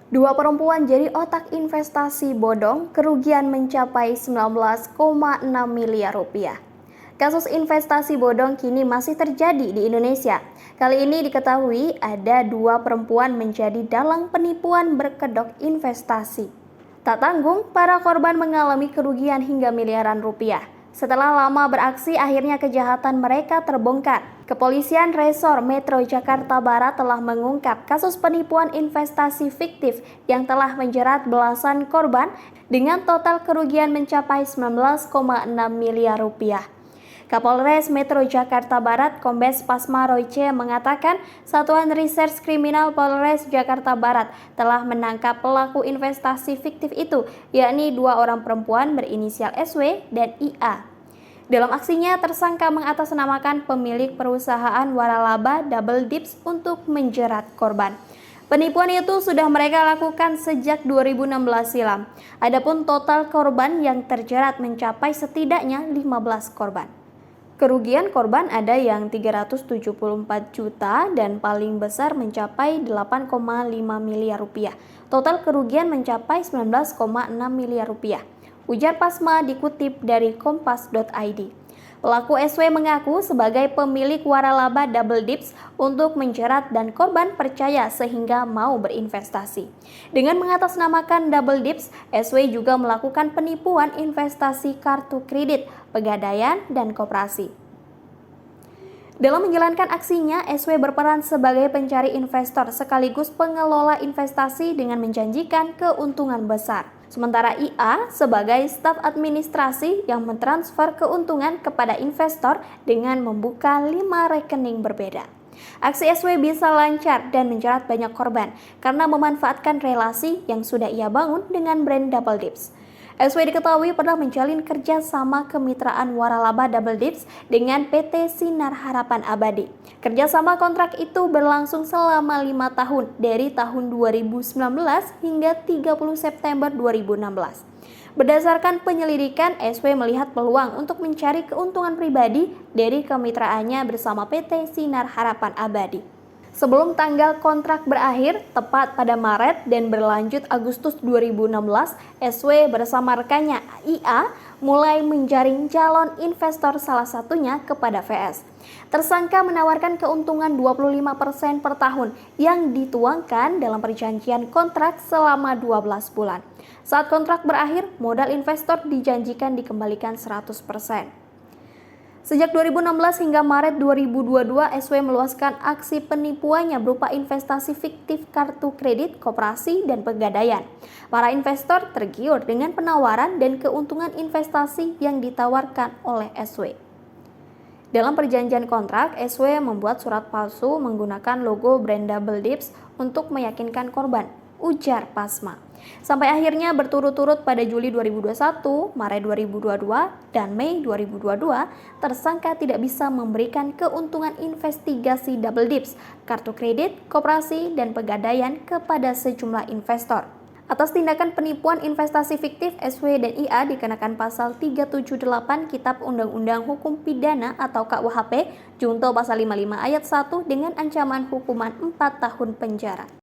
Dua perempuan jadi otak investasi bodong, kerugian mencapai 19,6 miliar rupiah. Kasus investasi bodong kini masih terjadi di Indonesia. Kali ini diketahui ada dua perempuan menjadi dalang penipuan berkedok investasi. Tak tanggung, para korban mengalami kerugian hingga miliaran rupiah. Setelah lama beraksi, akhirnya kejahatan mereka terbongkar. Kepolisian Resor Metro Jakarta Barat telah mengungkap kasus penipuan investasi fiktif yang telah menjerat belasan korban dengan total kerugian mencapai 19,6 miliar rupiah. Kapolres Metro Jakarta Barat Kombes Pasma Royce mengatakan Satuan Reserse Kriminal Polres Jakarta Barat telah menangkap pelaku investasi fiktif itu, yakni dua orang perempuan berinisial SW dan IA. Dalam aksinya, tersangka mengatasnamakan pemilik perusahaan waralaba Double Dips untuk menjerat korban. Penipuan itu sudah mereka lakukan sejak 2016 silam. Adapun total korban yang terjerat mencapai setidaknya 15 korban. Kerugian korban ada yang 374 juta dan paling besar mencapai 8,5 miliar rupiah. Total kerugian mencapai 19,6 miliar rupiah. Ujar Pasma dikutip dari kompas.id. Pelaku SW mengaku sebagai pemilik waralaba Double Dips untuk menjerat dan korban percaya sehingga mau berinvestasi. Dengan mengatasnamakan Double Dips, SW juga melakukan penipuan investasi kartu kredit, pegadaian, dan koperasi. Dalam menjalankan aksinya, SW berperan sebagai pencari investor sekaligus pengelola investasi dengan menjanjikan keuntungan besar. Sementara IA sebagai staf administrasi yang mentransfer keuntungan kepada investor dengan membuka 5 rekening berbeda. Aksi SW bisa lancar dan menjerat banyak korban karena memanfaatkan relasi yang sudah ia bangun dengan brand Double Dips. SW diketahui pernah menjalin kerjasama kemitraan waralaba Double Dips dengan PT Sinar Harapan Abadi. Kerjasama kontrak itu berlangsung selama 5 tahun dari tahun 2019 hingga 30 September 2016. Berdasarkan penyelidikan, SW melihat peluang untuk mencari keuntungan pribadi dari kemitraannya bersama PT Sinar Harapan Abadi. Sebelum tanggal kontrak berakhir, tepat pada Maret dan berlanjut Agustus 2016, SW bersama rekannya IA mulai menjaring calon investor salah satunya kepada VS. Tersangka menawarkan keuntungan 25% per tahun yang dituangkan dalam perjanjian kontrak selama 12 bulan. Saat kontrak berakhir, modal investor dijanjikan dikembalikan 100%. Sejak 2016 hingga Maret 2022, SW meluaskan aksi penipuannya berupa investasi fiktif kartu kredit, koperasi, dan pegadaian. Para investor tergiur dengan penawaran dan keuntungan investasi yang ditawarkan oleh SW. Dalam perjanjian kontrak, SW membuat surat palsu menggunakan logo brand Double Dips untuk meyakinkan korban, ujar Pasma. Sampai akhirnya berturut-turut pada Juli 2021, Maret 2022, dan Mei 2022, tersangka tidak bisa memberikan keuntungan investigasi Double Dips, kartu kredit, koperasi, dan pegadaian kepada sejumlah investor. Atas tindakan penipuan investasi fiktif, SW dan IA dikenakan pasal 378 Kitab Undang-Undang Hukum Pidana atau KUHP, Junto pasal 55 ayat 1 dengan ancaman hukuman 4 tahun penjara.